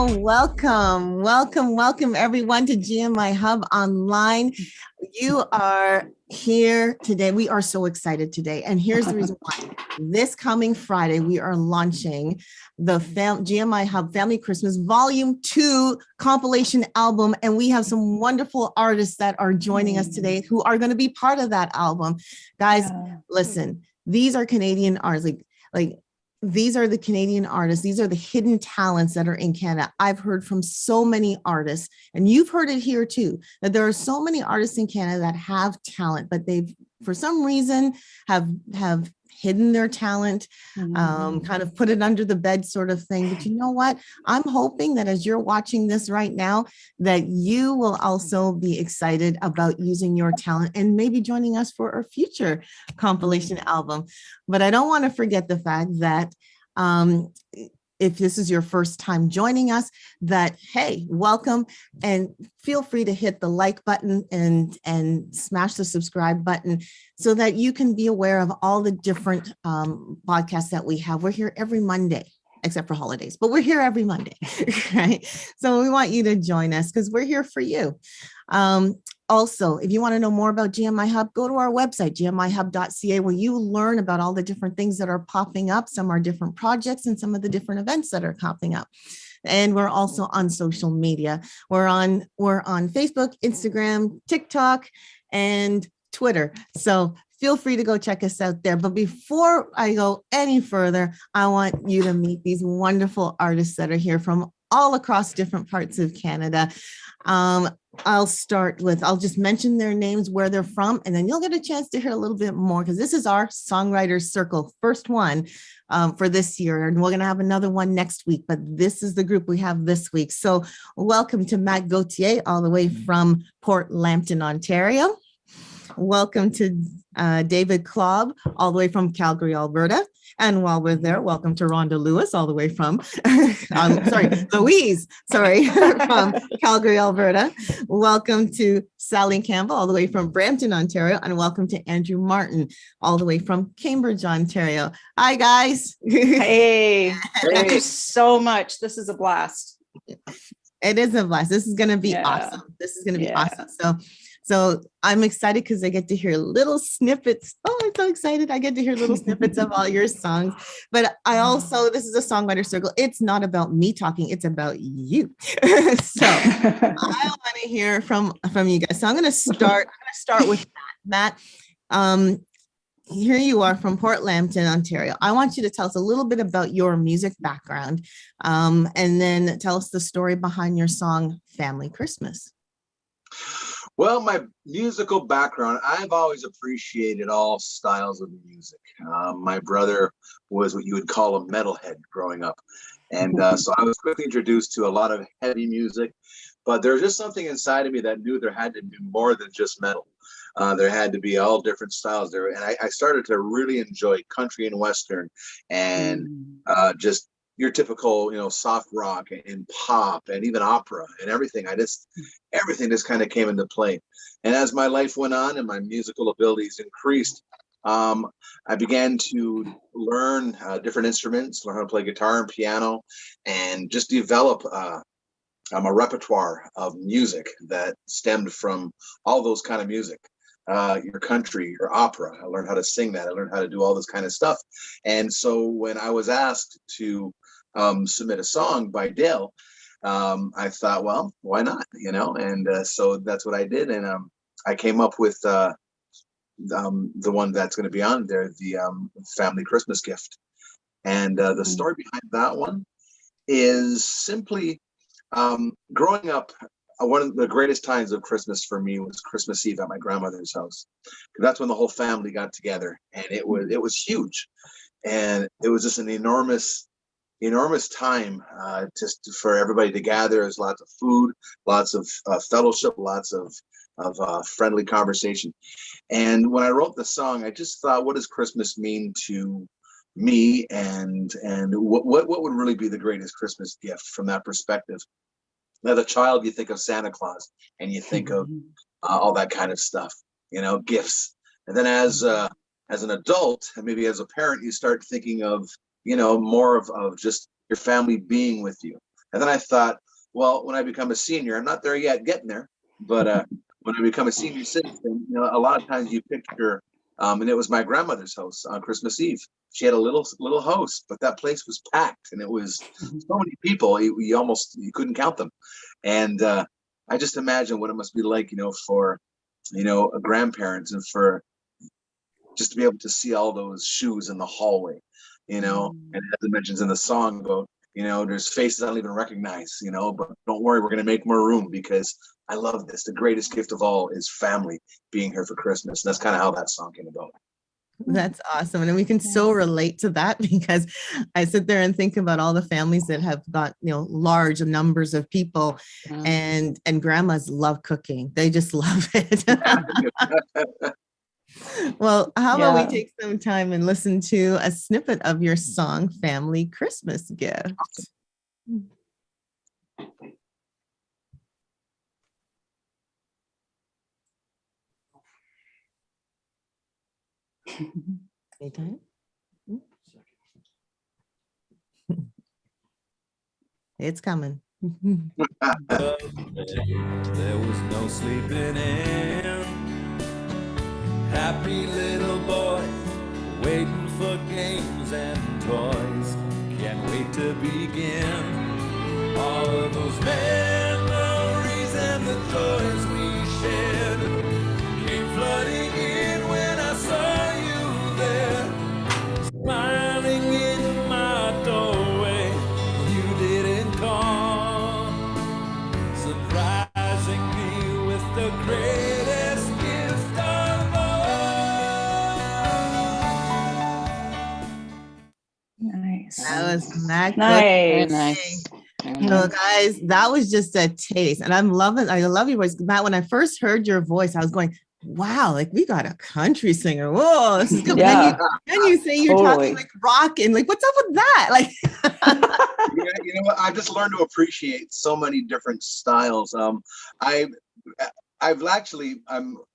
Welcome everyone to GMIHub Online. You are here today. We are so excited today. And here's the reason why. This coming Friday, we are launching the GMIHub Family Christmas Volume 2 compilation album. And we have some wonderful artists that are joining us today who are going to be part of that album. Guys, listen, these are Canadian artists. These are the Canadian artists. These are the hidden talents that are in Canada. I've heard from so many artists, and you've heard it here too, that there are so many artists in Canada that have talent, but they've, for some reason, have hidden their talent, kind of put it under the bed sort of thing. But you know what? I'm hoping that as you're watching this right now, that you will also be excited about using your talent and maybe joining us for a future compilation album. But I don't want to forget the fact that if this is your first time joining us, that, hey, welcome, and feel free to hit the like button and smash the subscribe button so that you can be aware of all the different podcasts that we have. We're here every Monday, except for holidays, but we're here every Monday, right? So we want you to join us because we're here for you. Also, if you want to know more about GMIHub, go to our website, gmihub.ca, where you learn about all the different things that are popping up. Some are different projects and some of the different events that are popping up. And we're also on social media. We're on Facebook, Instagram, TikTok, and Twitter. So feel free to go check us out there. But before I go any further, I want you to meet these wonderful artists that are here from all across different parts of Canada. I'll just mention their names, where they're from, and then you'll get a chance to hear a little bit more, because this is our Songwriters Circle, first one for this year. And we're going to have another one next week, but this is the group we have this week. So welcome to Matt Gauthier, all the way from Port Lambton, Ontario. Welcome to David Klobb, all the way from Calgary, Alberta. And while we're there, welcome to Rhonda Lewis, all the way from, Louise, from Calgary, Alberta. Welcome to Sally Campbell, all the way from Brampton, Ontario. And welcome to Andrew Martin, all the way from Cambridge, Ontario. Hi, guys. Hey, thank you so much. This is a blast. It is a blast. This is going to be awesome. This is going to be awesome. So I'm excited because I get to hear little snippets. Oh, I'm so excited. I get to hear little snippets of all your songs. But I also, this is a Songwriter Circle. It's not about me talking. It's about you. So I want to hear from you guys. So I'm going to start with Matt. Matt, here you are from Port Lambton, Ontario. I want you to tell us a little bit about your music background, and then tell us the story behind your song, Family Christmas. Well, my musical background, I've always appreciated all styles of music. My brother was what you would call a metalhead growing up. And so I was quickly introduced to a lot of heavy music, but there's just something inside of me that knew there had to be more than just metal. There had to be all different styles there. And I started to really enjoy country and Western and just your typical, soft rock and pop and even opera and everything. Everything just kind of came into play. And as my life went on and my musical abilities increased, I began to learn different instruments, learn how to play guitar and piano, and just develop a repertoire of music that stemmed from all those kind of music. Your country, your opera. I learned how to sing that. I learned how to do all this kind of stuff. And so when I was asked to submit a song by Dale, I thought, well, why not? And so that's what I did. And I came up with the one that's going to be on there, the Family Christmas Gift. And the story behind that one is simply growing up. One of the greatest times of Christmas for me was Christmas Eve at my grandmother's house. That's when the whole family got together, and it was huge, and it was just an enormous time just for everybody to gather. There's lots of food, lots of fellowship, lots of friendly conversation. And when I wrote the song, I just thought, what does Christmas mean to me, and what would really be the greatest Christmas gift from that perspective? As a child, you think of Santa Claus and you think of all that kind of stuff, gifts. And then as an adult, and maybe as a parent, you start thinking of, more of just your family being with you. And then I thought, well, when I become a senior, I'm not there yet, getting there, but when I become a senior citizen, a lot of times you picture, and it was my grandmother's house on Christmas Eve. She had a little house, but that place was packed, and it was so many people, you couldn't count them. And I just imagine what it must be like, for grandparents, and for just to be able to see all those shoes in the hallway, and as it mentions in the song about, there's faces I don't even recognize, but don't worry, we're going to make more room, because I love this. The greatest gift of all is family being here for Christmas. And that's kind of how that song came about. That's awesome. And we can so relate to that, because I sit there and think about all the families that have got, large numbers of people, and grandmas love cooking. They just love it. Well, how about we take some time and listen to a snippet of your song, Family Christmas Gift? Anytime? It's coming. There was no sleeping in. Happy little boys waiting for games and toys. Can't wait to begin. All of those memories and the joys we shared came flooding in when I saw you there, smiling in my doorway. You didn't call, surprising me with the greatest gift of all. Nice. That was Matt. Nice. Nice. So guys, that was just a taste. And I love your voice. Matt, when I first heard your voice, I was going, wow, like we got a country singer. Whoa, this is good. Yeah. Then you say you're talking like rock, and like, what's up with that? Like, You know what? I've just learned to appreciate so many different styles. I'm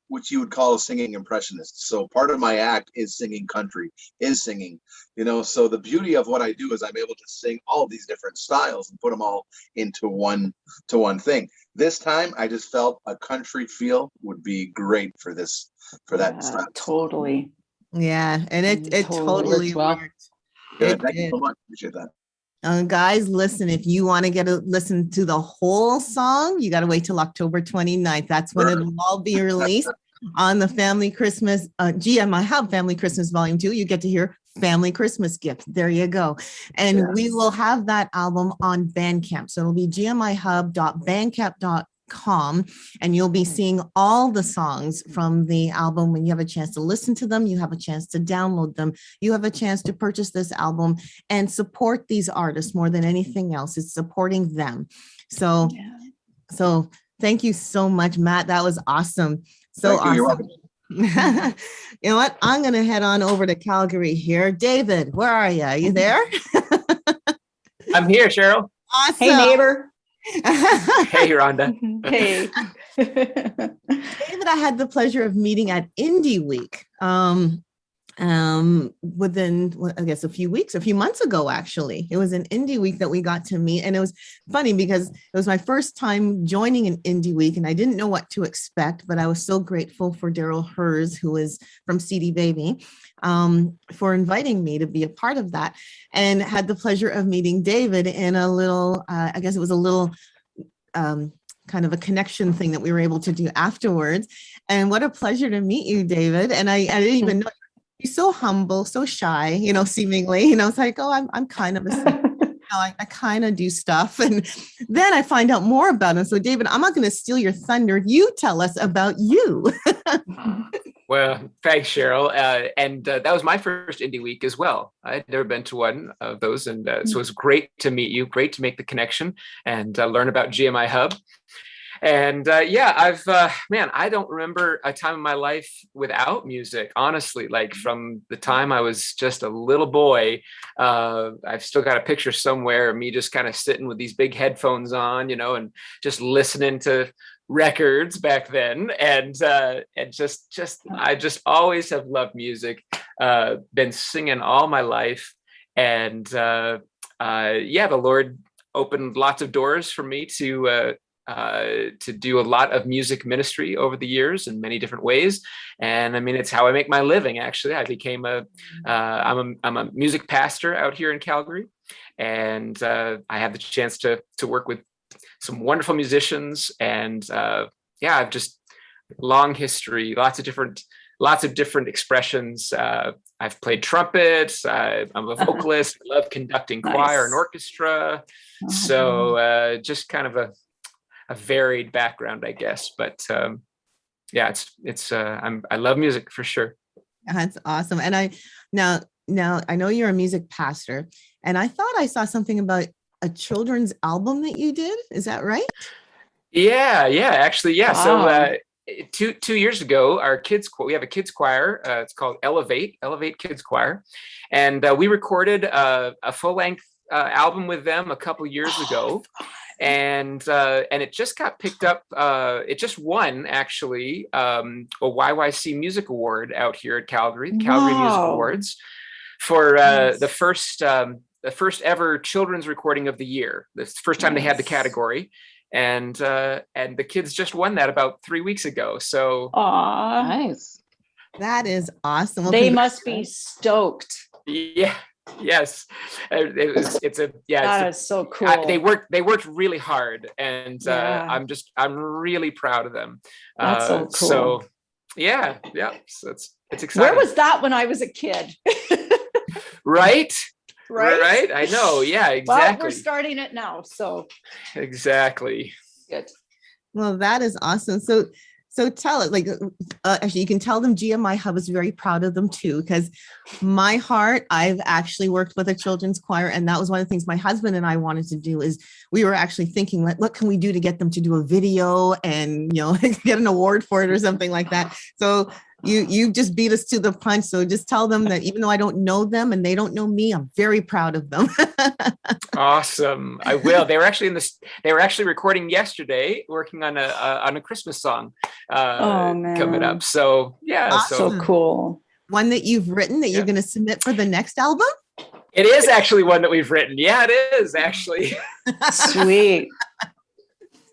what you would call a singing impressionist. So part of my act is singing country, so the beauty of what I do is I'm able to sing all these different styles and put them all into one thing. This time I just felt a country feel would be great for that style. Totally. yeah, and it totally well. worked. Good. Thank you so much. Appreciate that. Guys, listen, if you want to listen to the whole song, you got to wait till October 29th. That's when it'll all be released on the Family Christmas, GMIHub Family Christmas Volume 2. You get to hear Family Christmas Gift. There you go. And we will have that album on Bandcamp. So it'll be gmihub.bandcamp.com. And you'll be seeing all the songs from the album. When you have a chance to listen to them, you have a chance to download them, you have a chance to purchase this album and support these artists more than anything else. It's supporting them. So thank you so much, Matt. That was awesome. So Thank you. You're welcome. You know what? I'm going to head on over to Calgary here. David, where are you? Are you there? I'm here, Cheryl. Awesome. Hey, neighbor. Hey, Rhonda. Hey. David, I had the pleasure of meeting at Indie Week within, I guess, a few months ago, actually. It was an Indie Week that we got to meet. And it was funny because it was my first time joining an Indie Week and I didn't know what to expect, but I was so grateful for Daryl Hers, who is from CD Baby, for inviting me to be a part of that, and had the pleasure of meeting David in a little, I guess it was a little kind of a connection thing that we were able to do afterwards. And what a pleasure to meet you, David. And I didn't even know. You're so humble, so shy, seemingly, it's like, oh, I'm kind of I kind of do stuff. And then I find out more about him. So David, I'm not going to steal your thunder. You tell us about you. Well, thanks, Cheryl. And that was my first Indie Week as well. I had never been to one of those. And so it was great to meet you, great to make the connection and learn about GMIHub. And I don't remember a time in my life without music, honestly. Like from the time I was just a little boy, I've still got a picture somewhere of me just kind of sitting with these big headphones on, and just listening to records back then. And I just always have loved music, been singing all my life. And the Lord opened lots of doors for me to do a lot of music ministry over the years in many different ways. And I mean, it's how I make my living. Actually, I became I'm a music pastor out here in Calgary, and I have the chance to work with some wonderful musicians. And yeah, I've just long history, lots of different expressions. I've played trumpet. I'm a vocalist. I love conducting choir and orchestra. So just kind of a varied background, I guess. But yeah, I love music for sure. That's awesome. And now I know you're a music pastor, and I thought I saw something about a children's album that you did. Is that right? Yeah, actually, yeah. Wow. So 2 years ago, we have a kids choir. It's called Elevate Kids Choir, and we recorded a full-length album with them a couple years ago, and it just got picked up. It just won actually a YYC Music Award out here at Calgary, the Calgary Music Awards, for the first ever children's recording of the year. The first time they had the category. And the kids just won that about 3 weeks ago. So nice. That is awesome. Well, They must be stoked. yeah, yes, That is so cool. They worked really hard, and I'm really proud of them. That's so cool. So yeah. So it's exciting. Where was that when I was a kid? Right. Right. I know. Yeah, exactly. Well, we're starting it now, so exactly. good. Well, that is awesome. So tell it, like, actually, you can tell them GMIHub is very proud of them too, because my heart, I've actually worked with a children's choir, and that was one of the things my husband and I wanted to do. Is we were actually thinking, like, what can we do to get them to do a video and, get an award for it or something like that. So you just beat us to the punch. So just tell them that even though I don't know them and they don't know me, I'm very proud of them. Awesome. I will. They were actually recording yesterday, working on a Christmas song coming up. So yeah. Awesome. So cool. One that you've written that you're going to submit for the next album? It is actually one that we've written. Yeah, it is actually. Sweet.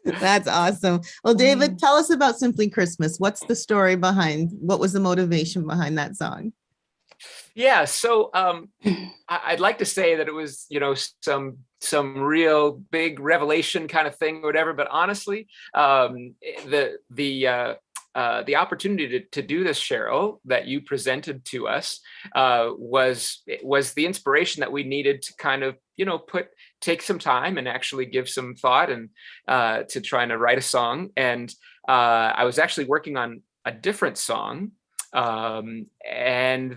That's awesome. Well, David, tell us about Simply Christmas. What's the story behind, what was the motivation behind that song? Yeah, so I'd like to say that it was, some real big revelation kind of thing or whatever, but honestly, the opportunity to do this, Cheryl, that you presented to us was the inspiration that we needed to kind of, take some time and actually give some thought and to trying to write a song. And I was actually working on a different song. And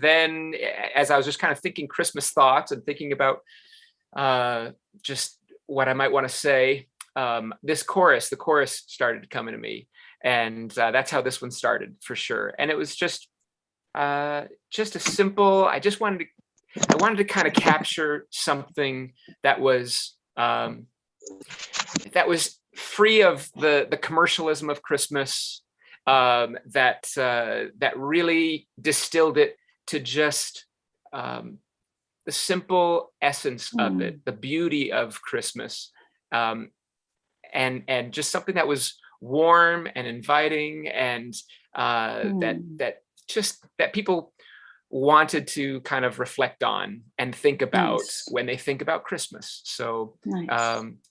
then as I was just kind of thinking Christmas thoughts and thinking about just what I might want to say, the chorus started coming to me. And that's how this one started for sure. And it was just a simple, I wanted to kind of capture something that was free of the commercialism of Christmas, that really distilled it to just the simple essence of it, the beauty of Christmas, and just something that was warm and inviting, and that people wanted to kind of reflect on and think about when they think about Christmas. So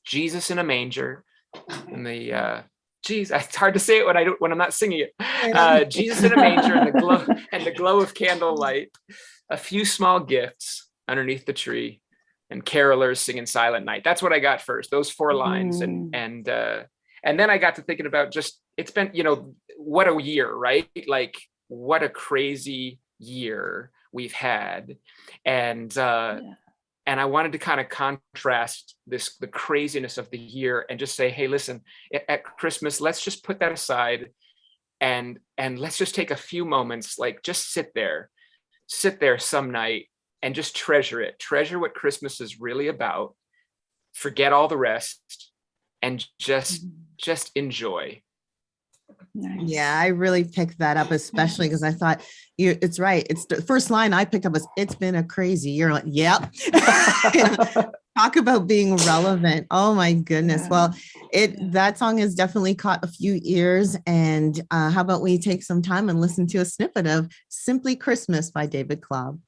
Jesus in a manger, and it's hard to say it when I'm not singing it. Jesus in a manger, and the glow of candlelight, a few small gifts underneath the tree, and carolers singing Silent Night. That's what I got first, those 4 lines. And then I got to thinking about it's been, what a year, right? Like, what a crazy year we've had. And I wanted to kind of contrast the craziness of the year and just say, hey, listen, at Christmas, let's just put that aside and let's just take a few moments, like just sit there some night and just treasure what Christmas is really about, forget all the rest, and just enjoy. Nice. Yeah, I really picked that up, especially because I thought it's right. It's the first line I picked up was, "It's been a crazy year." Like, yep. Talk about being relevant. Oh my goodness. Well, that song has definitely caught a few ears. And how about we take some time and listen to a snippet of Simply Christmas by David Klobb.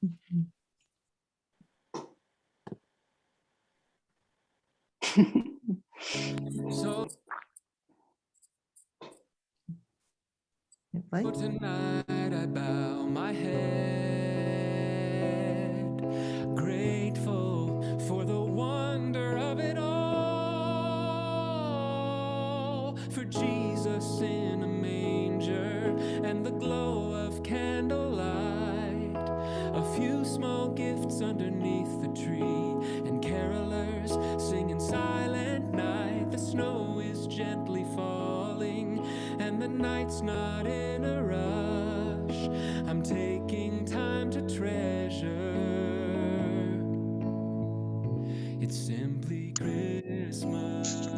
So tonight I bow my head, grateful for the wonder of it all, for Jesus in a manger and the glow of candlelight, a few small gifts underneath the tree, and carolers singing Silent Night. The snow is gently falling and the night's not in a rush. I'm taking time to treasure. It's simply Christmas.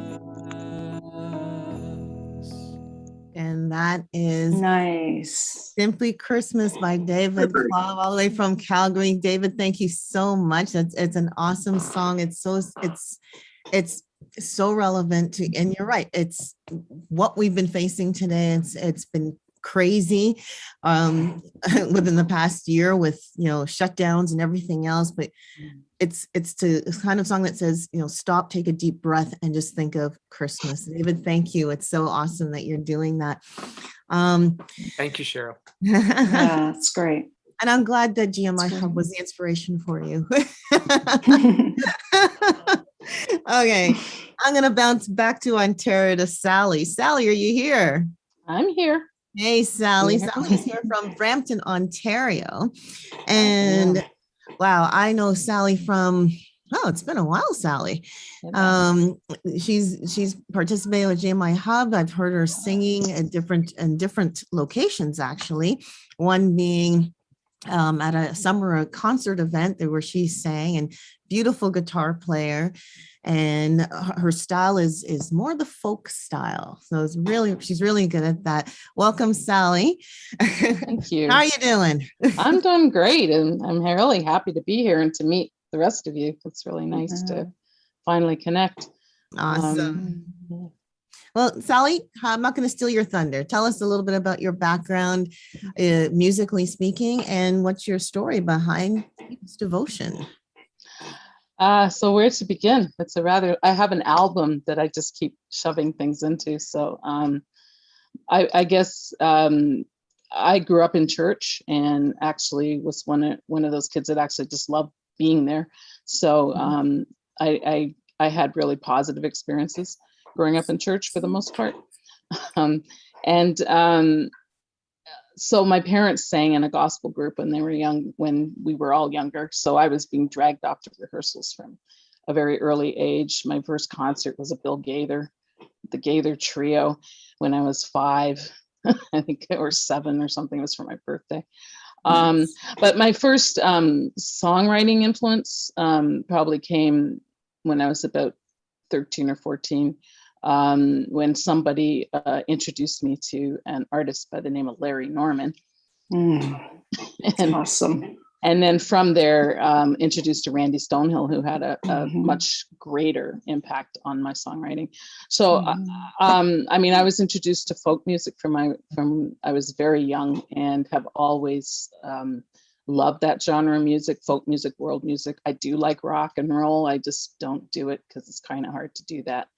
And that is Nice. Simply Christmas by David Klobb, all the way from Calgary. David, thank you so much. It's an awesome song. It's so relevant to, and you're right, it's what we've been facing today. It's been crazy within the past year with shutdowns and everything else, but it's kind of song that says, stop, take a deep breath, and just think of Christmas. David, thank you. It's so awesome that you're doing that. Thank you, Cheryl. Yeah, it's great. And I'm glad that GMIHub was the inspiration for you. Okay, I'm going to bounce back to Ontario to Sally. Sally, are you here? I'm here. Hey, Sally. Yeah. Sally's here from Brampton, Ontario. And wow, I know Sally from, it's been a while, Sally. She's participated with GMIHub. I've heard her singing at different locations, actually. One being at a summer concert event where she sang, and beautiful guitar player, and her style is more the folk style. So she's really good at that. Welcome, Sally. Thank you. How are you doing? I'm doing great, and I'm really happy to be here and to meet the rest of you. It's really nice to finally connect. Awesome. Well, Sally, I'm not going to steal your thunder. Tell us a little bit about your background, musically speaking, and what's your story behind People's Devotion? So where to begin? I have an album that I just keep shoving things into. So I guess I grew up in church and actually was one of those kids that actually just loved being there. So I had really positive experiences growing up in church for the most part. So my parents sang in a gospel group when they were young, when we were all younger. So I was being dragged off to rehearsals from a very early age. My first concert was a Bill Gaither, the Gaither Trio, when I was 5, I think, or 7 or something. It was for my birthday. But my first songwriting influence probably came when I was about 13 or 14. When somebody introduced me to an artist by the name of Larry Norman. Awesome. And then from there, introduced to Randy Stonehill, who had a much greater impact on my songwriting. So, I mean, I was introduced to folk music from I was very young, and have always loved that genre of music, folk music, world music. I do like rock and roll. I just don't do it because it's kind of hard to do that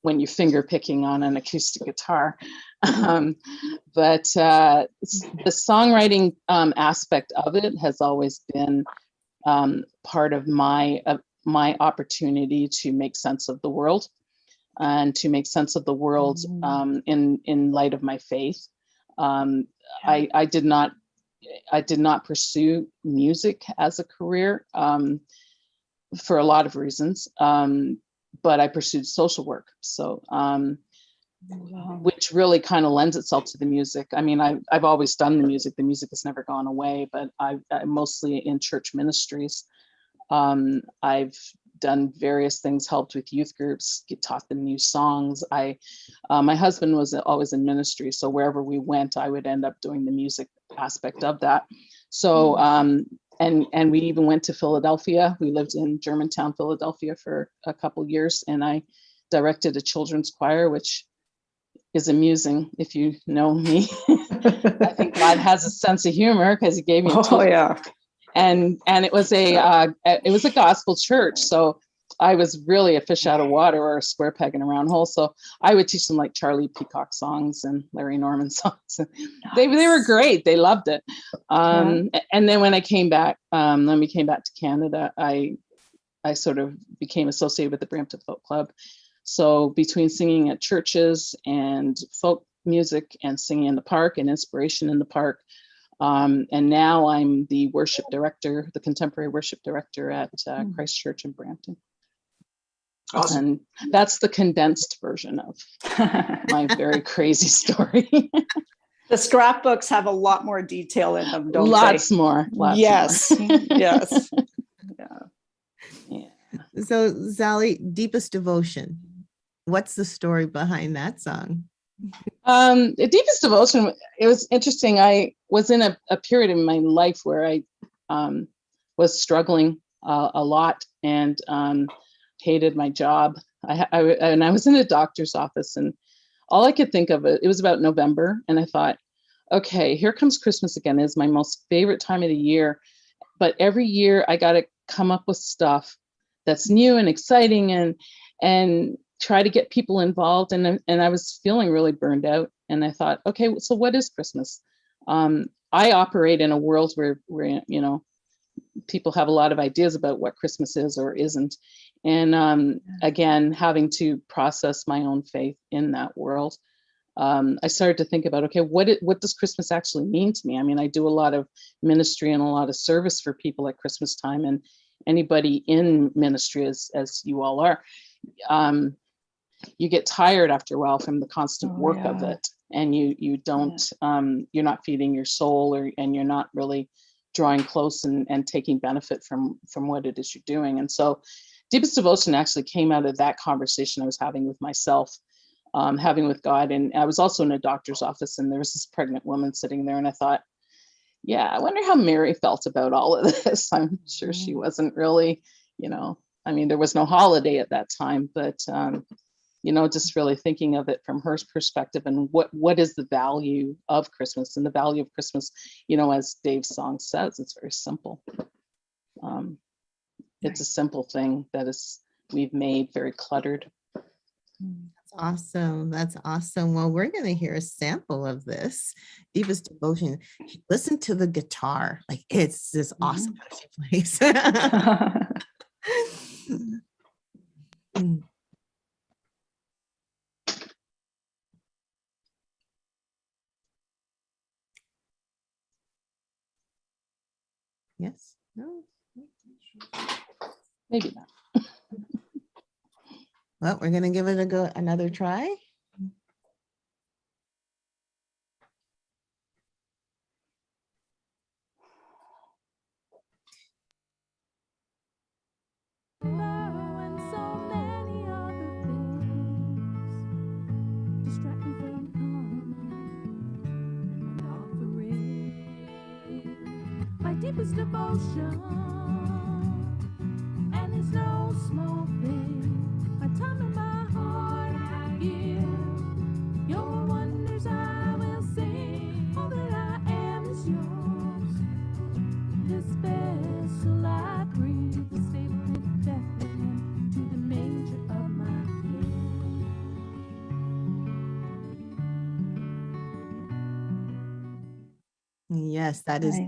when you're finger picking on an acoustic guitar. But the songwriting aspect of it has always been part of my opportunity to make sense of the world, and to make sense of the world in light of my faith. I did not pursue music as a career for a lot of reasons. But I pursued social work. So, which really kind of lends itself to the music. I mean, I've always done the music. The music has never gone away, but I'm mostly in church ministries. I've done various things, helped with youth groups, taught them new songs. My husband was always in ministry, so wherever we went, I would end up doing the music aspect of that. So and we even went to Philadelphia. We lived in Germantown, Philadelphia for a couple years, and I directed a children's choir, which is amusing if you know me. I think God has a sense of humor because he gave me Oh yeah. and it was a gospel church, so I was really a fish out of water or a square peg in a round hole. So I would teach them like Charlie Peacock songs and Larry Norman songs. They were great. They loved it. And then when I came back, when we came back to Canada, I sort of became associated with the Brampton Folk Club. So between singing at churches and folk music and singing in the park and inspiration in the park, and now I'm the worship director, the contemporary worship director at Christ Church in Brampton. Awesome. And that's the condensed version of my very crazy story. The scrapbooks have a lot more detail in them, don't Lots they? more. Yes. Yes. Yeah. So Sally, Deepest Devotion. What's the story behind that song? The Deepest Devotion, it was interesting. I was in a period in my life where I was struggling a lot and hated my job. And I was in a doctor's office, and all I could think of, it was about November, and I thought, okay, here comes Christmas again. It's my most favorite time of the year, but every year I got to come up with stuff that's new and exciting and try to get people involved. And I was feeling really burned out, and I thought, okay, so what is Christmas? I operate in a world where you know, people have a lot of ideas about what Christmas is or isn't. And again, having to process my own faith in that world, I started to think about, okay, what does Christmas actually mean to me? I mean, I do a lot of ministry and a lot of service for people at Christmas time, and anybody in ministry, as you all are, you get tired after a while from the constant work of it, and you don't, you're not feeding your soul, and you're not really drawing close and taking benefit from what it is you're doing. And so Deepest Devotion actually came out of that conversation I was having with myself, having with God. And I was also in a doctor's office, and there was this pregnant woman sitting there, and I thought, yeah, I wonder how Mary felt about all of this. I'm sure she wasn't really, you know, I mean, there was no holiday at that time, but you know, just really thinking of it from her perspective, and what is the value of Christmas. And the value of Christmas, you know, as Dave's song says, it's very simple. It's a simple thing that we've made very cluttered. That's awesome. That's awesome. Well, we're going to hear a sample of this Deepest Devotion. Listen to the guitar. Like, it's just awesome how she plays. Yes. No. Maybe not. Well, we're going to give it another try. Deepest devotion, and it's no small thing. My time and my heart I give. Your wonders I will sing. All that I am is yours. This vessel I bring, the stable of Bethlehem, to the manger of my King. Yes, that is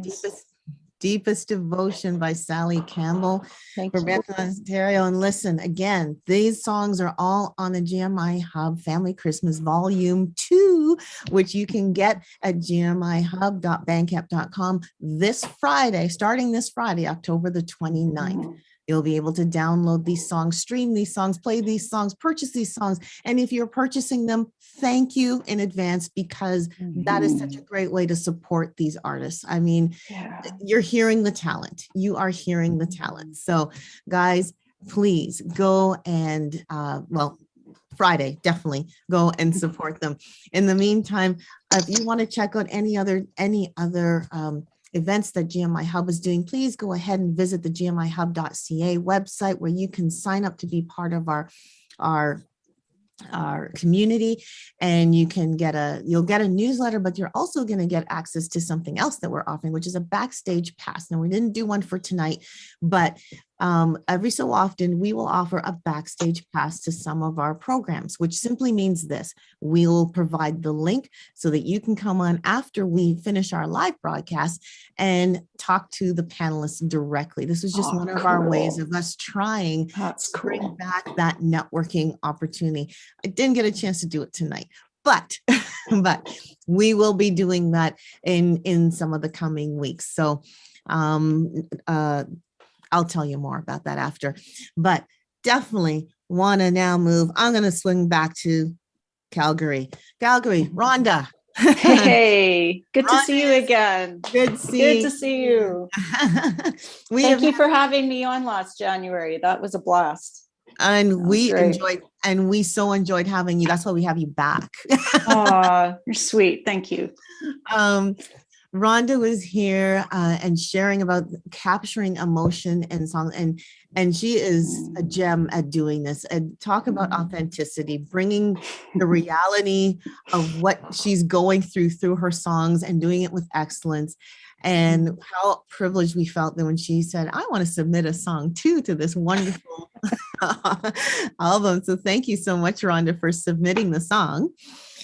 Deepest Devotion by Sally Campbell from Brampton, Ontario. And listen, again, these songs are all on the GMIHub Family Christmas Volume 2, which you can get at gmihub.bandcamp.com this Friday, starting this Friday, October the 29th. You'll be able to download these songs, stream these songs, play these songs, purchase these songs. And if you're purchasing them, thank you in advance, because that is such a great way to support these artists. I mean, you're hearing the talent. You are hearing the talent. So guys, please go and, well, Friday, definitely go and support them. In the meantime, if you want to check out any other events that GMI Hub is doing, please go ahead and visit the gmihub.ca website where you can sign up to be part of our community, and you'll get a newsletter, but you're also going to get access to something else that we're offering, which is a backstage pass. Now, we didn't do one for tonight, but every so often we will offer a backstage pass to some of our programs, which simply means this: we'll provide the link so that you can come on after we finish our live broadcast and talk to the panelists directly. This was just one of our ways of us trying That's to bring cool. back that networking opportunity. I didn't get a chance to do it tonight, but we will be doing that in some of the coming weeks. So I'll tell you more about that after, but definitely want to now move. I'm going to swing back to Calgary. Rhonda. Hey, good to see you Rhonda, again. Good to see you. Thank you for having me on last January. That was a blast. And we great. so enjoyed having you. That's why we have you back. Aw, you're sweet. Thank you. Rhonda was here and sharing about capturing emotion in song, and she is a gem at doing this. And talk about authenticity, bringing the reality of what she's going through her songs and doing it with excellence. And how privileged we felt that when she said, "I want to submit a song too to this wonderful album." So thank you so much, Rhonda, for submitting the song.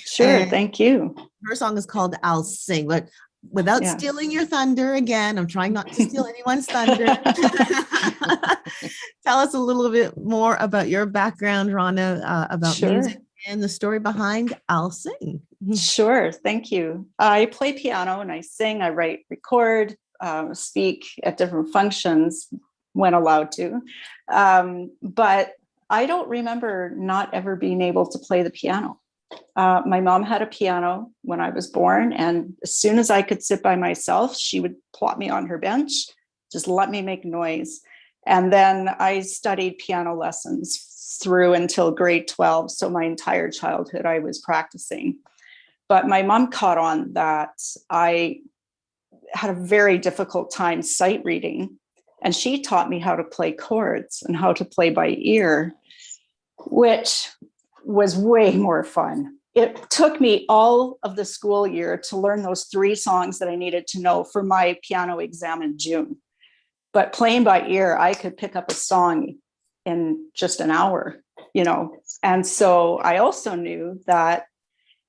Sure, And thank you. her song is called "I'll Sing," but without stealing your thunder again, I'm trying not to steal anyone's thunder. Tell us a little bit more about your background, Rhonda, about music and the story behind "I'll Sing." Sure, thank you. I play piano and I sing, I write, record, speak at different functions when allowed to. But I don't remember not ever being able to play the piano. My mom had a piano when I was born, and as soon as I could sit by myself, she would plop me on her bench, just let me make noise. And then I studied piano lessons through until grade 12. So my entire childhood I was practicing. But my mom caught on that I had a very difficult time sight reading, and she taught me how to play chords and how to play by ear, which was way more fun. It took me all of the school year to learn those 3 songs that I needed to know for my piano exam in June. But playing by ear, I could pick up a song in just an hour, And so I also knew that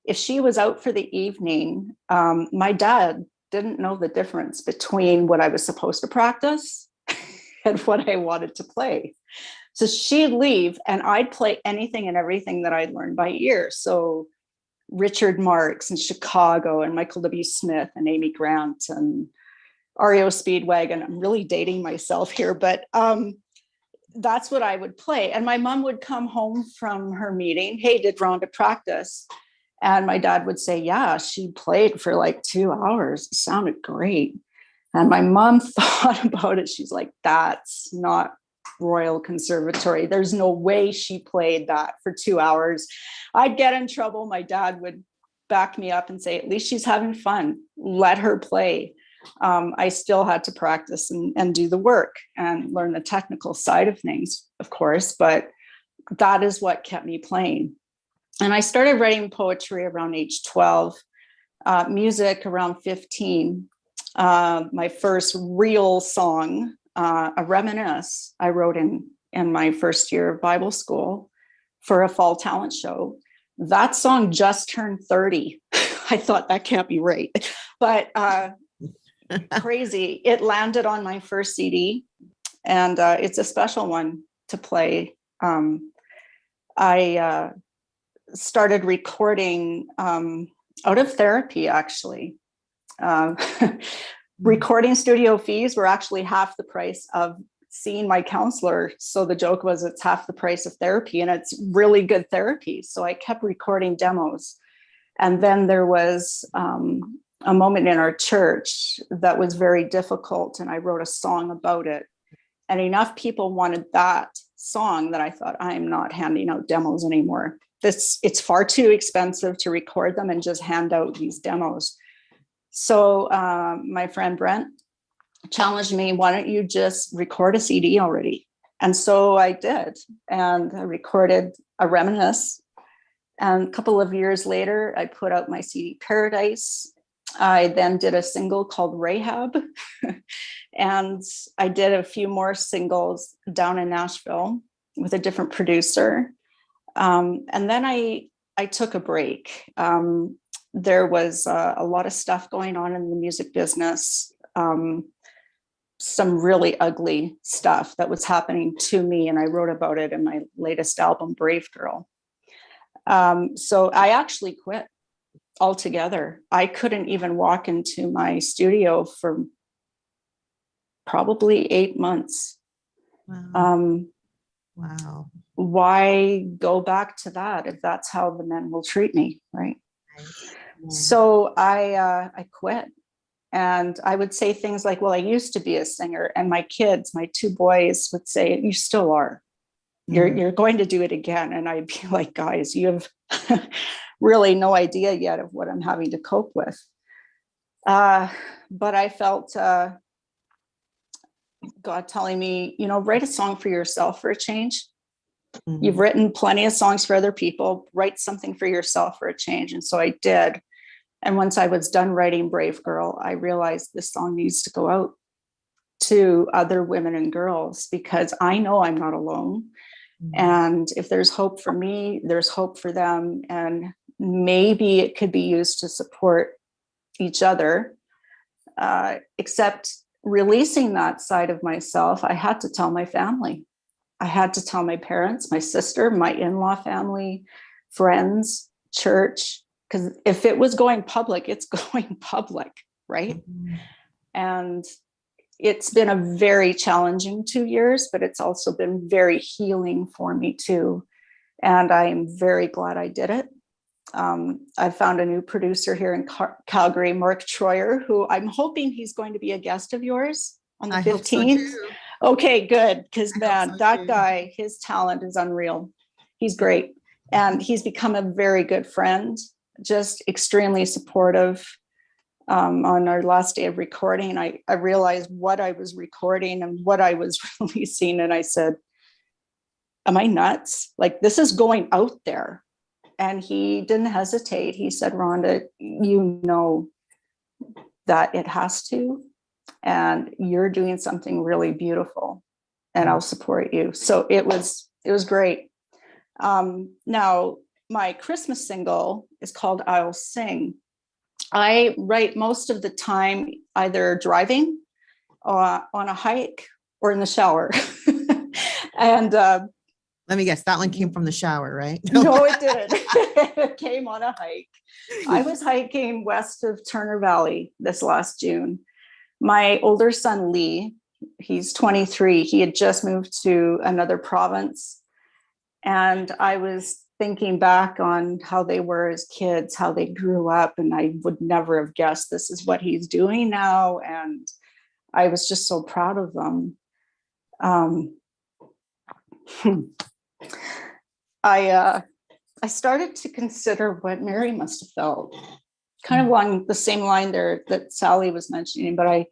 if she was out for the evening, my dad didn't know the difference between what I was supposed to practice and what I wanted to play. So she'd leave and I'd play anything and everything that I'd learned by ear. So Richard Marx and Chicago and Michael W. Smith and Amy Grant and REO Speedwagon. I'm really dating myself here, but that's what I would play. And my mom would come home from her meeting. "Hey, did Rhonda practice?" And my dad would say, "Yeah, she played for like 2 hours. It sounded great." And my mom thought about it. She's like, "That's not Royal Conservatory. There's no way she played that for 2 hours." I'd get in trouble. My dad would back me up and say, "At least she's having fun. Let her play." I still had to practice and do the work and learn the technical side of things, of course, but that is what kept me playing. And I started writing poetry around age 12, music around 15. My first real song, a reminisce, I wrote in my first year of Bible school for a fall talent show. That song just turned 30. I thought that can't be right, but crazy. It landed on my first CD, and it's a special one to play. I started recording out of therapy, actually. Recording studio fees were actually half the price of seeing my counselor. So the joke was it's half the price of therapy, and it's really good therapy. So I kept recording demos. And then there was a moment in our church that was very difficult, and I wrote a song about it. And enough people wanted that song that I thought, I'm not handing out demos anymore. It's far too expensive to record them and just hand out these demos. So my friend Brent challenged me, why don't you just record a CD already? And so I did, and I recorded a Reminisce. And a couple of years later, I put out my CD Paradise. I then did a single called Rahab. And I did a few more singles down in Nashville with a different producer. And then I took a break. There was a lot of stuff going on in the music business. Some really ugly stuff that was happening to me. And I wrote about it in my latest album, Brave Girl. So I actually quit altogether. I couldn't even walk into my studio for probably 8 months. Wow. Wow. Why go back to that if that's how the men will treat me, right? Yeah. So I quit. And I would say things like, well, I used to be a singer, and my kids, my 2 boys, would say, you still are. You're going to do it again. And I'd be like, guys, you have really no idea yet of what I'm having to cope with. But I felt God telling me, write a song for yourself for a change. Mhm. You've written plenty of songs for other people. Write something for yourself for a change. And so I did. And once I was done writing Brave Girl, I realized this song needs to go out to other women and girls, because I know I'm not alone. And if there's hope for me, there's hope for them. And maybe it could be used to support each other. Except releasing that side of myself, I had to tell my family. I had to tell my parents, my sister, my in-law family, friends, church, because if it was going public, it's going public, right? And it's been a very challenging 2 years, but it's also been very healing for me too. And I'm very glad I did it. I found a new producer here in Calgary, Mark Troyer, who I'm hoping he's going to be a guest of yours on the I hope so 15th. too. Okay, good. Because I hope man, so that too. guy, his talent is unreal. He's great. And he's become a very good friend, just extremely supportive. On our last day of recording, I realized what I was recording and what I was releasing. And I said, am I nuts? Like, this is going out there. And he didn't hesitate. He said, Rhonda, you know that it has to, and you're doing something really beautiful, and I'll support you. So it was great. Now, my Christmas single is called I'll Sing. I write most of the time either driving, on a hike, or in the shower. And Let me guess, that one came from the shower, right? no, it didn't. It came on a hike. I was hiking west of Turner Valley this last June. My older son, Lee, he's 23. He had just moved to another province. And I was thinking back on how they were as kids, how they grew up, and I would never have guessed this is what he's doing now. And I was just so proud of them. I started to consider what Mary must have felt, kind of along the same line there that Sally was mentioning. But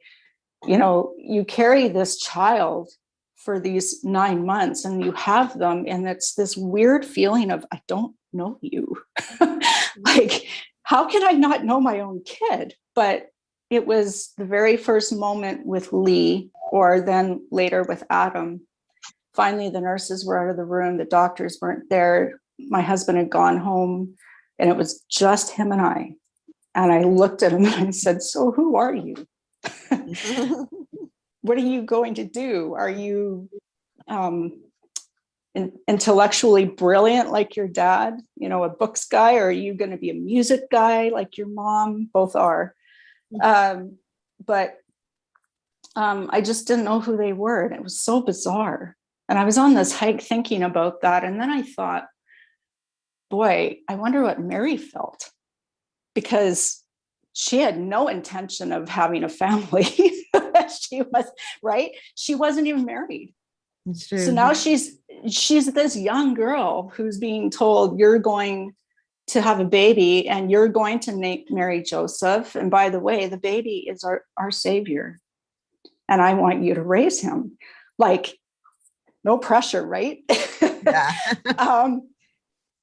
you carry this child for these 9 months, and you have them, and it's this weird feeling of, I don't know you. Like, how can I not know my own kid? But it was the very first moment with Lee, or then later with Adam. Finally, the nurses were out of the room. The doctors weren't there. My husband had gone home, and it was just him and I. And I looked at him and I said, so who are you? What are you going to do? Are you intellectually brilliant like your dad, a books guy? Or are you going to be a music guy like your mom? Both are. But I just didn't know who they were. And it was so bizarre. And I was on this hike thinking about that. And then I thought, boy, I wonder what Mary felt, because she had no intention of having a family. She was, right? She wasn't even married. It's true. So now she's this young girl who's being told, you're going to have a baby, and you're going to marry Joseph. And by the way, the baby is our savior. And I want you to raise him. Like, no pressure, right? Yeah.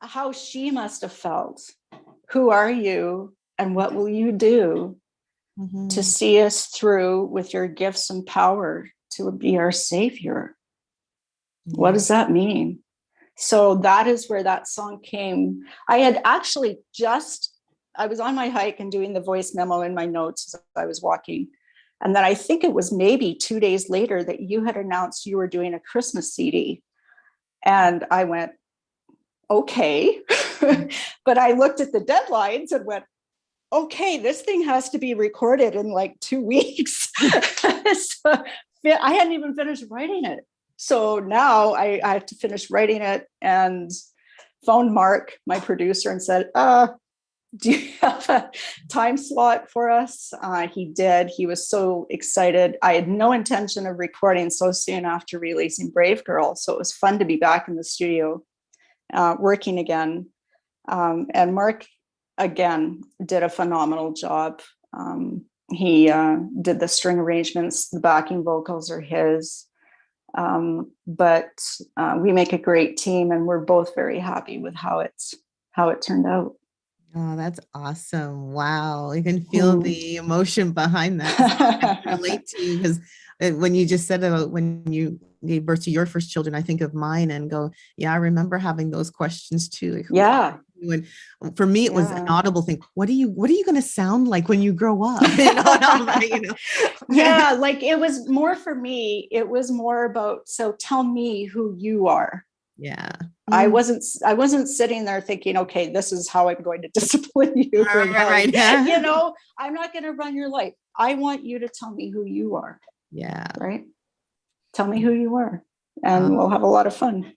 How she must have felt. Who are you and what will you do to see us through with your gifts and power to be our savior? What does that mean? So that is where that song came. I had actually I was on my hike and doing the voice memo in my notes as I was walking. And then I think it was maybe 2 days later that you had announced you were doing a Christmas CD. And I went, okay. But I looked at the deadlines and went, okay, this thing has to be recorded in like 2 weeks. So I hadn't even finished writing it. So now I have to finish writing it, and phoned Mark, my producer, and said, do you have a time slot for us? He did. He was so excited. I had no intention of recording so soon after releasing Brave Girl. So it was fun to be back in the studio working again. And Mark, again, did a phenomenal job. He did the string arrangements. The backing vocals are his. But we make a great team, and we're both very happy with how it turned out. Oh, that's awesome. Wow. You can feel the emotion behind that. I can relate to you, because when you just said about when you gave birth to your first children, I think of mine and go, yeah, I remember having those questions too. Like, Yeah. And for me, it was an audible thing. What are you going to sound like when you grow up? Yeah. Like, it was more for me. It was more about, so tell me who you are. Yeah. I wasn't sitting there thinking, okay, this is how I'm going to discipline you. Right. I'm not going to run your life. I want you to tell me who you are. Yeah. Right. Tell me who you are, and we'll have a lot of fun.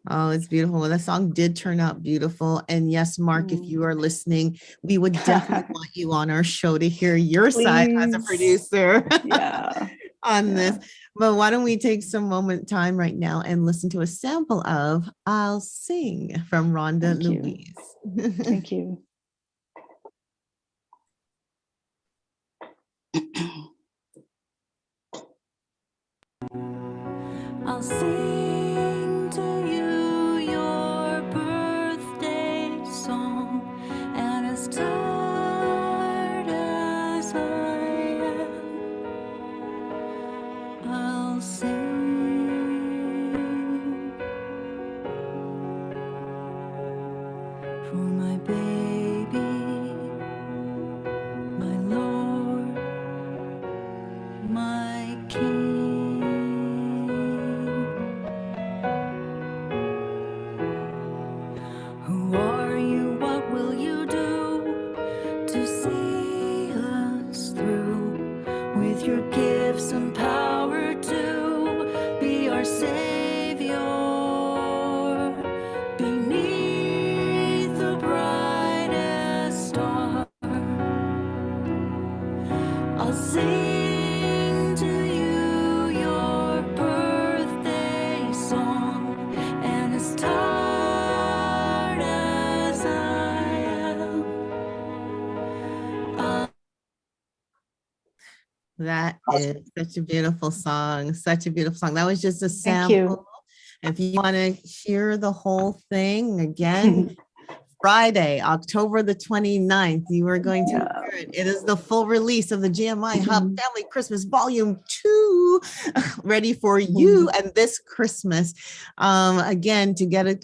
Oh, it's beautiful. Well, the song did turn out beautiful. And yes, Mark, if you are listening, we would definitely want you on our show to hear your side as a producer. Yeah. On this. But why don't we take some time right now and listen to a sample of I'll Sing from Rhonda Louise. Thank you. I'll sing to you your birthday song, and as tired as I am, I'll sing for my baby, my Lord, my King. Who are you? What will you do to see us through with your gifts and power to be our Savior beneath the brightest star? I'll sing to you your birthday song, and as tired as I am, That is such a beautiful song. Such a beautiful song. That was just a Thank you. sample. If you want to hear the whole thing again, Friday, October the 29th, you are going to hear it. It is the full release of the GMIHub Family Christmas Volume 2, ready for you and this Christmas. Again, to get a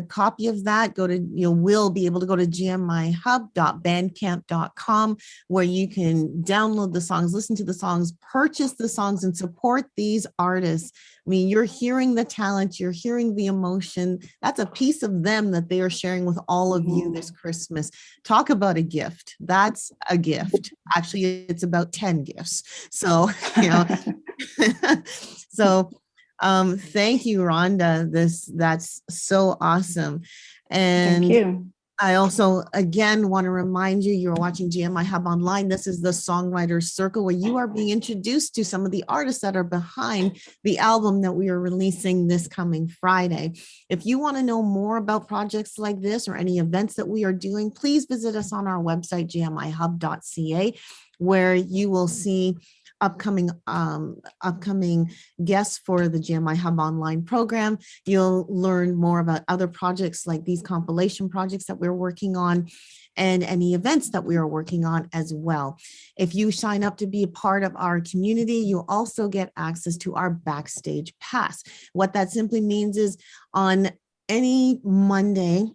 copy of that, you will be able to go to gmihub.bandcamp.com, where you can download the songs, listen to the songs, purchase the songs, and support these artists. I mean, you're hearing the talent, you're hearing the emotion. That's a piece of them that they are sharing with all of you this Christmas. Talk about a gift. That's a gift. Actually, it's about 10 gifts. So, thank you, Rhonda. That's so awesome. And thank you. I also, again, want to remind you, you're watching GMI Hub Online. This is the Songwriters Circle where you are being introduced to some of the artists that are behind the album that we are releasing this coming Friday. If you want to know more about projects like this or any events that we are doing, please visit us on our website, gmihub.ca, where you will see upcoming guests for the GMI Hub Online program. You'll learn more about other projects like these compilation projects that we're working on and any events that we are working on as well. If you sign up to be a part of our community, you'll also get access to our backstage pass. What that simply means is on any Monday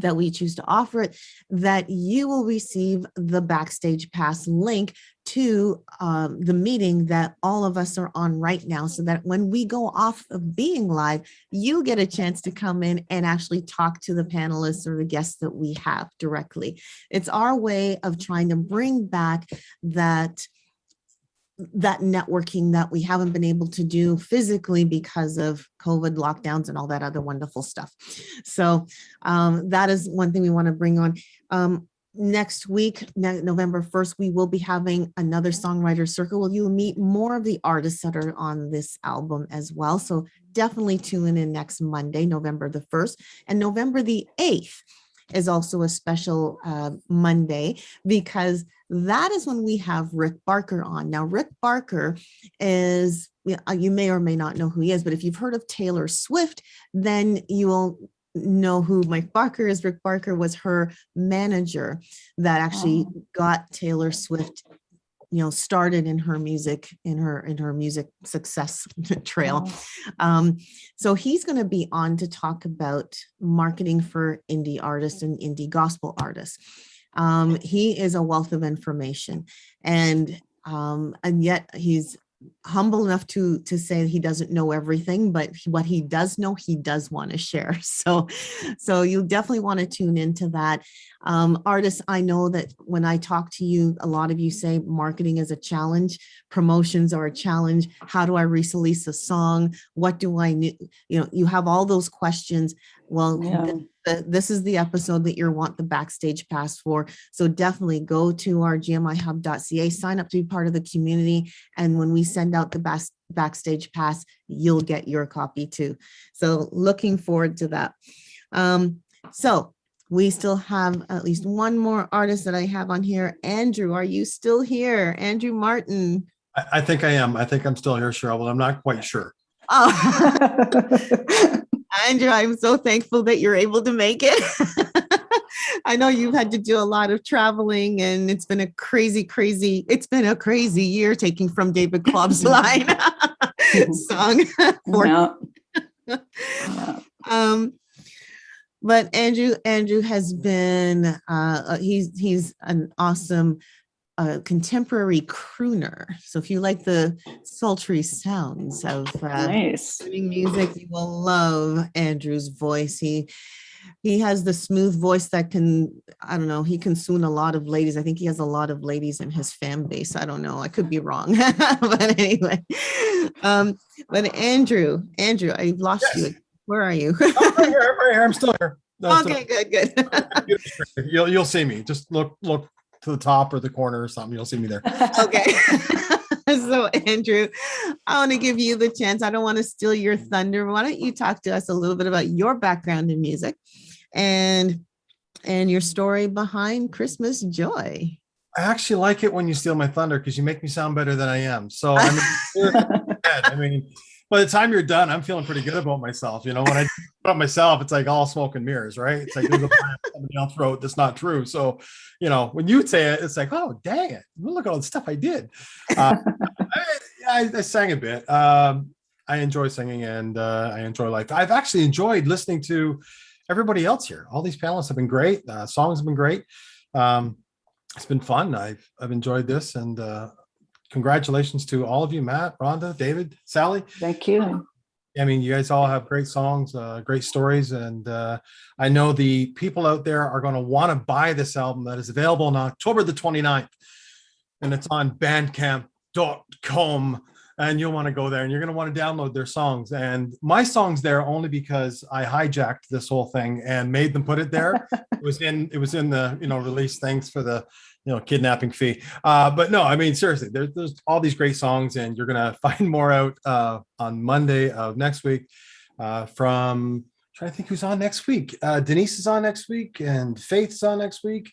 that we choose to offer it, that you will receive the backstage pass link to the meeting that all of us are on right now, so that when we go off of being live, you get a chance to come in and actually talk to the panelists or the guests that we have directly. It's our way of trying to bring back that networking that we haven't been able to do physically because of COVID lockdowns and all that other wonderful stuff. So that is one thing we want to bring on. Next week, November 1st, we will be having another Songwriter Circle where you'll meet more of the artists that are on this album as well. So definitely tune in next Monday, November the 1st, and November the 8th is also a special Monday, because that is when we have Rick Barker on. Now, Rick Barker is, you may or may not know who he is, but if you've heard of Taylor Swift, then you will know who Mike Barker is. Rick Barker was her manager that actually got Taylor Swift, started in her music, in her music success trail. So he's going to be on to talk about marketing for indie artists and indie gospel artists. He is a wealth of information, and yet he's humble enough to say he doesn't know everything, but what he does know, he does want to share. So you definitely want to tune into that. Artists, I know that when I talk to you, a lot of you say marketing is a challenge, promotions are a challenge. How do I release a song? What do I need? You have all those questions. Well, this is the episode that you want the backstage pass for. So definitely go to our gmihub.ca, sign up to be part of the community. And when we send out the backstage pass, you'll get your copy too. So looking forward to that. So we still have at least one more artist that I have on here. Andrew, are you still here? Andrew Martin. I think I am. I think I'm still here, Cheryl, but I'm not quite sure. Oh. Andrew, I'm so thankful that you're able to make it. I know you've had to do a lot of traveling, and it's been a crazy year, taking from David Klopp's line song. But Andrew has been, he's an awesome contemporary crooner. So if you like the sultry sounds of crooning music, you will love Andrew's voice. He has the smooth voice that can, I don't know, he can swoon a lot of ladies. I think he has a lot of ladies in his fan base. I don't know, I could be wrong. But anyway, but Andrew, I've lost you. Where are you? Right here. I'm still here. No, okay, good. You'll see me. Just look to the top or the corner or something. You'll see me there. Okay. So Andrew, I want to give you the chance. I don't want to steal your thunder. Why don't you talk to us a little bit about your background in music and your story behind Christmas Joy? I actually like it when you steal my thunder, because you make me sound better than I am. So I mean, by the time you're done, I'm feeling pretty good about myself. When I do about myself, it's like all smoke and mirrors, right? It's like there's a plan somebody else wrote that's not true. So, when you say it, it's like, oh, dang it. Look at all the stuff I did. I sang a bit. I enjoy singing, and I enjoy life. I've actually enjoyed listening to everybody else here. All these panelists have been great. Songs have been great. It's been fun. I've enjoyed this, and congratulations to all of you, Matt, Rhonda, David, Sally. Thank you. I mean, you guys all have great songs, great stories, and I know the people out there are going to want to buy this album that is available on October the 29th, and it's on bandcamp.com. and you'll want to go there, and you're going to want to download their songs. And my song's there only because I hijacked this whole thing and made them put it there. It was in the release things for the kidnapping fee. But no, I mean, seriously, there's all these great songs, and you're going to find more out on Monday of next week from. Trying to think who's on next week. Denise is on next week, and Faith's on next week.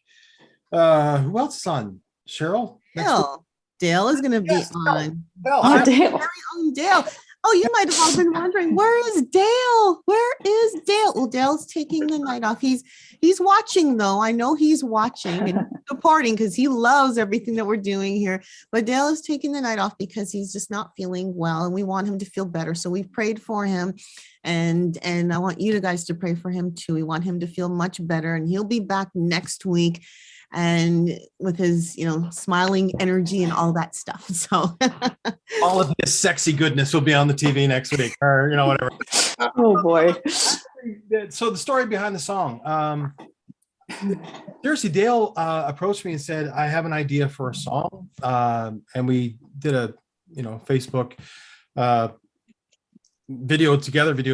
Who else is on? Cheryl? Dale is going to be on. Dale. Our Dale. very own Dale. Oh, you might have all been wondering, where is Dale? Where is Dale? Well, Dale's taking the night off. He's watching, though. I know he's watching and supporting because he loves everything that we're doing here. But Dale is taking the night off because he's just not feeling well, and we want him to feel better. So we've prayed for him, and I want you guys to pray for him too. We want him to feel much better, and he'll be back next week, and with his smiling energy and all that stuff. So all of his sexy goodness will be on the TV next week, or whatever. Oh boy. So the story behind the song, seriously, Dale approached me and said, I have an idea for a song, and we did a Facebook video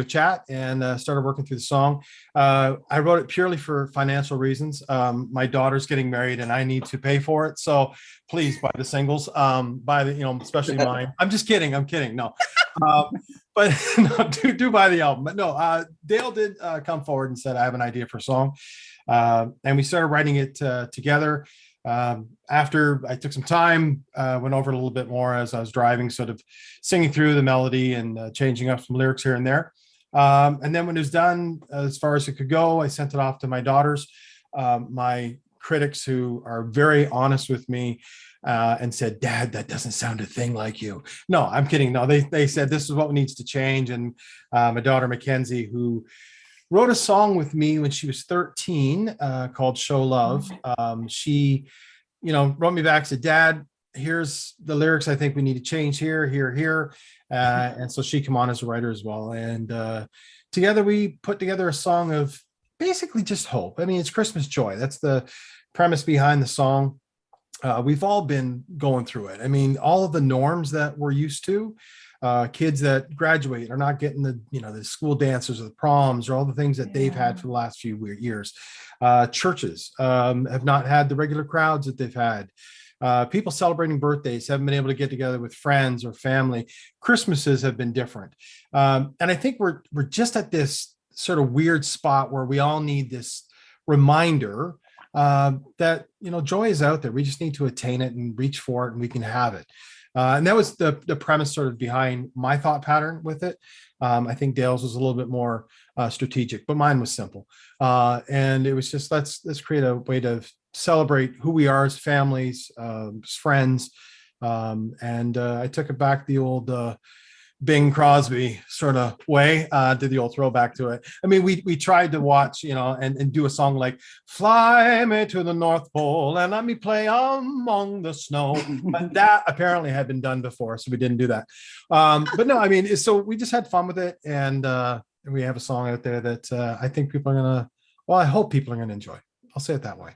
chat, and started working through the song. I wrote it purely for financial reasons. My daughter's getting married and I need to pay for it, so please buy the singles, buy the especially mine. I'm just kidding, no. But no, do buy the album. But no, Dale did come forward and said, I have an idea for a song, and we started writing it together. After I took some time, went over it a little bit more as I was driving, sort of singing through the melody and changing up some lyrics here and there. And then when it was done, as far as it could go, I sent it off to my daughters, my critics, who are very honest with me, and said, Dad, that doesn't sound a thing like you. No, I'm kidding. No, they said this is what needs to change. And my daughter, Mackenzie, who wrote a song with me when she was 13 called Show Love. She, wrote me back, said, Dad, here's the lyrics I think we need to change here. And so she came on as a writer as well. And together we put together a song of basically just hope. I mean, it's Christmas joy. That's the premise behind the song. We've all been going through it. I mean, all of the norms that we're used to, kids that graduate are not getting the school dances or the proms or all the things that they've had for the last few years. Churches have not had the regular crowds that they've had. People celebrating birthdays haven't been able to get together with friends or family. Christmases have been different. And I think we're just at this sort of weird spot where we all need this reminder that, joy is out there. We just need to attain it and reach for it, and we can have it. And that was the premise sort of behind my thought pattern with it. I think Dale's was a little bit more strategic, but mine was simple. And it was just, let's create a way to celebrate who we are as families, as friends. And I took it back the old Bing Crosby sort of way, did the old throwback to it. I mean, we tried to watch, and do a song like Fly Me to the North Pole and Let Me Play Among the Snow. But that apparently had been done before, so we didn't do that. But no, I mean, so we just had fun with it. And we have a song out there that I think people are I hope people are going to enjoy. I'll say it that way.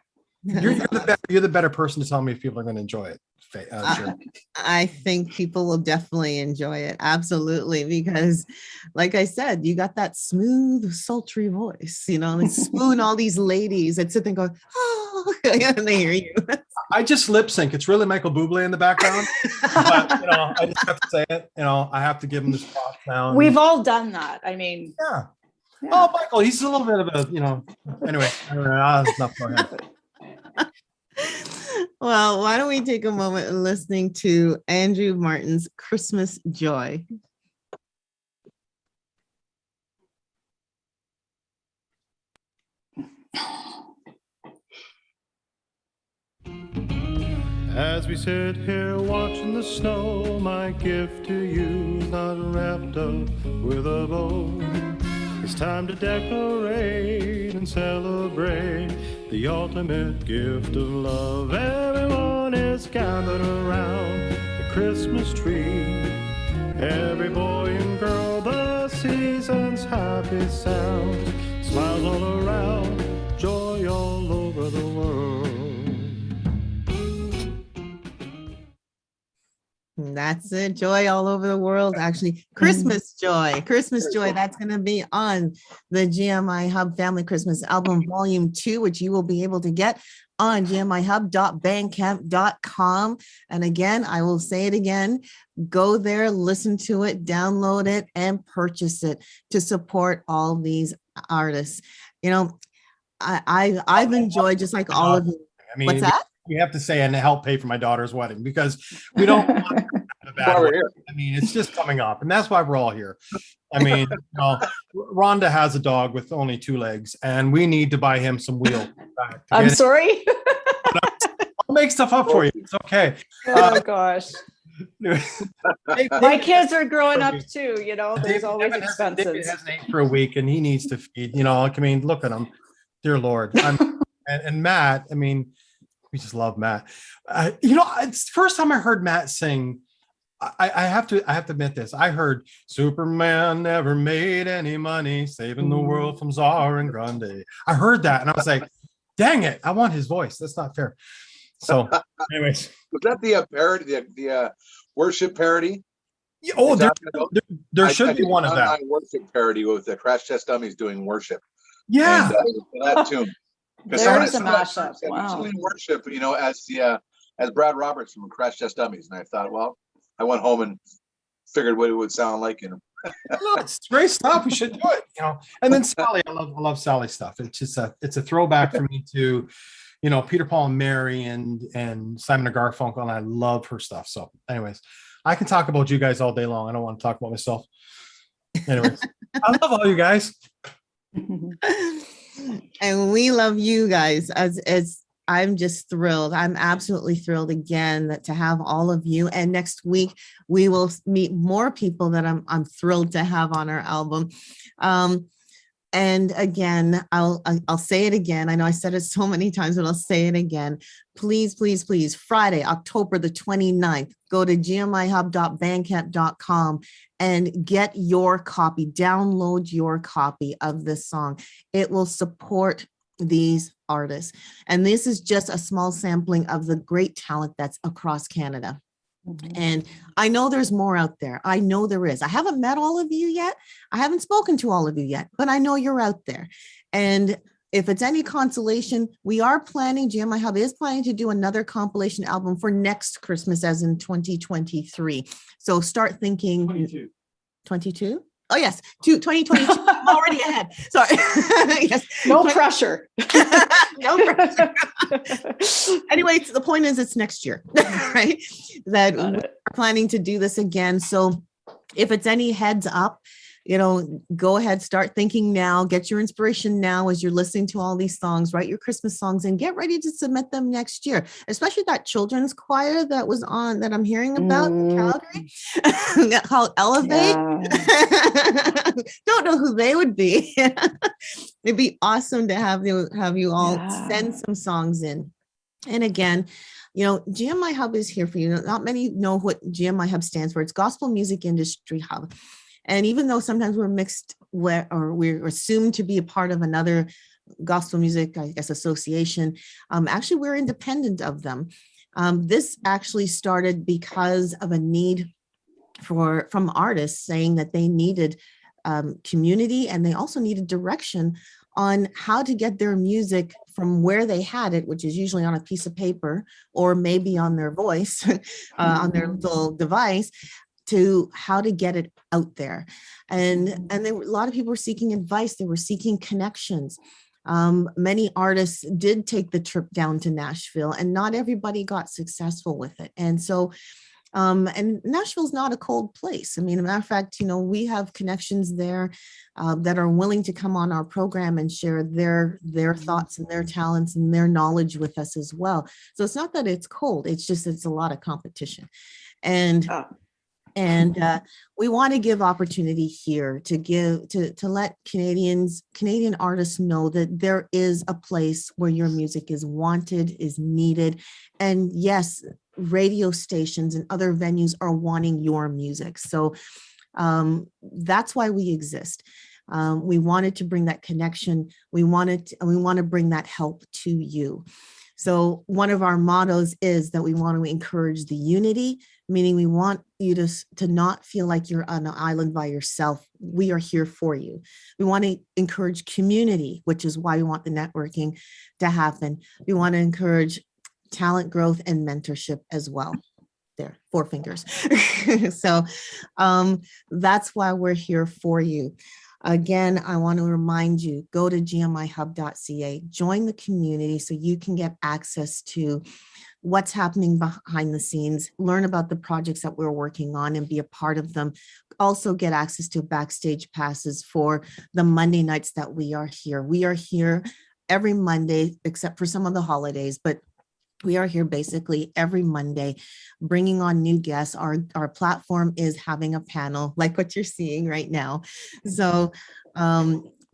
You're the better person to tell me if people are going to enjoy it. Sure. I think people will definitely enjoy it. Absolutely. Because like I said, you got that smooth, sultry voice, and spoon all these ladies that sit there and go, oh, and they hear you. I just lip sync. It's really Michael Bublé in the background. But, I just have to say it. I have to give him this prop now. We've all done that. I mean, yeah. Oh, Michael, he's a little bit of a, anyway, that's enough for him. Well, why don't we take a moment and listening to Andrew Martin's Christmas Joy. As we sit here watching the snow, my gift to you is not wrapped up with a bow. It's time to decorate and celebrate the ultimate gift of love. Everyone is gathered around the Christmas tree. Every boy and girl, the season's happy sounds. Smiles all around, joy all over the world. That's it. Joy all over the world. Actually, Christmas joy. Christmas joy. That's going to be on the GMIHub Family Christmas Album Volume 2, which you will be able to get on gmihub.bandcamp.com. And again, I will say it again, go there, listen to it, download it, and purchase it to support all these artists. You know, I've enjoyed, just like all of you. I mean, What's that? We have to say, and help pay for my daughter's wedding, because we don't want to have a bad wedding. I mean, it's just coming up, and that's why we're all here. I mean, you know, Rhonda has a dog with only 2 legs, and we need to buy him some wheels. I'm sorry. I'll make stuff up for you. It's okay. Oh gosh. My kids are growing up too, you know, there's always David expenses. has an 8 for a week, and he needs to feed, you know, I mean, look at him. Dear Lord. And Matt, I mean, we just love Matt. You know, it's the first time I heard Matt sing. I have to admit this. I heard Superman never made any money, saving the world from Czar and Grande. I heard that and I was like, dang it, I want his voice. That's not fair. So, anyways. Was that the parody, the worship parody? Oh, there should be one of that. Worship parody with the Crash Test Dummies doing worship. Yeah. And, that tune. There's a mashup. Wow. Doing worship, you know, as Brad Roberts from Crash Test Dummies, and I thought, well, I went home and figured what it would sound like, you know. No, it's great stuff. We should do it, you know. And then Sally, I love Sally's stuff. It's just it's a throwback for me to, you know, Peter, Paul and Mary and Simon and Garfunkel, and I love her stuff. So, anyways, I can talk about you guys all day long. I don't want to talk about myself. Anyways, I love all you guys. And we love you guys. As I'm just thrilled. I'm absolutely thrilled again to have all of you. And next week we will meet more people that I'm thrilled to have on our album. And again, I'll say it again. I know I said it so many times, but I'll say it again. Please, please, please, Friday, October the 29th, go to gmihub.bandcamp.com and get your copy, download your copy of this song. It will support these artists. And this is just a small sampling of the great talent that's across Canada. And I know there's more out there. I know there is. I haven't met all of you yet. I haven't spoken to all of you yet, but I know you're out there. And if it's any consolation, we are planning, GMIHub is planning to do another compilation album for next Christmas, as in 2023. So start thinking 22? Oh, yes, 2022. I'm already ahead. Sorry. Yes. No pressure. No pressure. Anyway, the point is it's next year, right? That we're planning to do this again. So if it's any heads up, you know, go ahead, start thinking now, get your inspiration now as you're listening to all these songs, write your Christmas songs and get ready to submit them next year, especially that children's choir that was on, that I'm hearing about in Calgary, called Elevate. Yeah. Don't know who they would be. It'd be awesome to have you all send some songs in. And again, you know, GMIHub is here for you. Not many know what GMIHub stands for. It's Gospel Music Industry Hub. And even though sometimes we're mixed or we're assumed to be a part of another gospel music, I guess, association, actually we're independent of them. This actually started because of a need from artists saying that they needed community, and they also needed direction on how to get their music from where they had it, which is usually on a piece of paper or maybe on their voice, on their little device, to how to get it out there. And a lot of people were seeking advice. They were seeking connections. Many artists did take the trip down to Nashville, and not everybody got successful with it. And so, and Nashville's not a cold place. I mean, as a matter of fact, you know, we have connections there that are willing to come on our program and share their thoughts and their talents and their knowledge with us as well. So it's not that it's cold, it's just, it's a lot of competition. And we want to give opportunity here to let Canadian artists know that there is a place where your music is wanted, is needed. And yes, radio stations and other venues are wanting your music. So that's why we exist. We wanted to bring that connection. We want to bring that help to you. So one of our mottos is that we want to encourage the unity, meaning we want you to not feel like you're on an island by yourself. We are here for you. We want to encourage community, which is why we want the networking to happen. We want to encourage talent growth and mentorship as well. There, 4 fingers. So that's why we're here for you. Again, I want to remind you, go to gmihub.ca, join the community so you can get access to what's happening behind the scenes, learn about the projects that we're working on and be a part of them. Also get access to backstage passes for the Monday nights that we are here. We are here every Monday, except for some of the holidays, but we are here basically every Monday, bringing on new guests. Our platform is having a panel like what you're seeing right now. So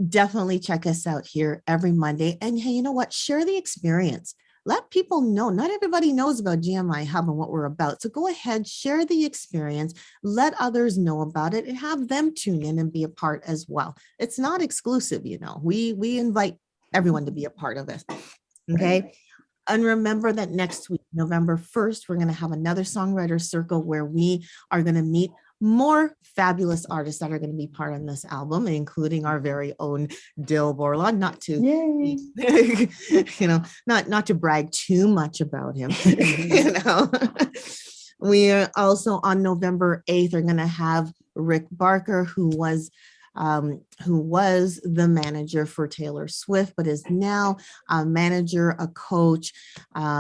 definitely check us out here every Monday. And hey, you know what? Share the experience. Let people know. Not everybody knows about GMIHub and what we're about. So go ahead, share the experience, let others know about it and have them tune in and be a part as well. It's not exclusive, you know. We invite everyone to be a part of it. Okay. And remember that next week, November 1st, we're going to have another Songwriters Circle where we are going to meet more fabulous artists that are going to be part of this album, including our very own Dill Borlaug. Not to, you know, not to brag too much about him. You know, we are also on November 8th are going to have Rick Barker, who was the manager for Taylor Swift, but is now a manager, a coach.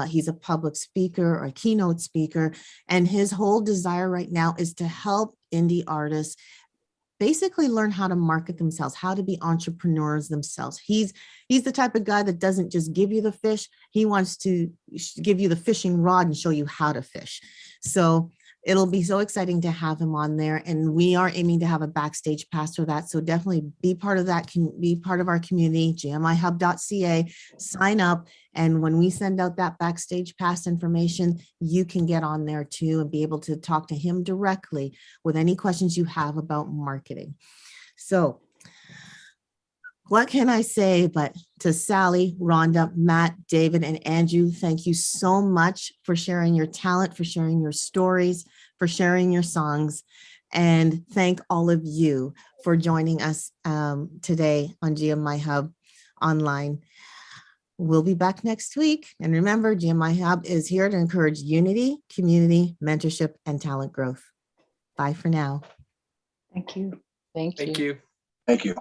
He's a public speaker or a keynote speaker. And his whole desire right now is to help indie artists basically learn how to market themselves, how to be entrepreneurs themselves. He's the type of guy that doesn't just give you the fish. He wants to give you the fishing rod and show you how to fish. So it'll be so exciting to have him on there. And we are aiming to have a backstage pass for that. So definitely be part of that, be part of our community, gmihub.ca, sign up. And when we send out that backstage pass information, you can get on there too and be able to talk to him directly with any questions you have about marketing. So what can I say but to Sally, Rhonda, Matt, David, and Andrew, thank you so much for sharing your talent, for sharing your stories, for sharing your songs. And thank all of you for joining us today on GMIHub Online. We'll be back next week. And remember, GMIHub is here to encourage unity, community, mentorship, and talent growth. Bye for now. Thank you. Thank you. Thank you. Thank you.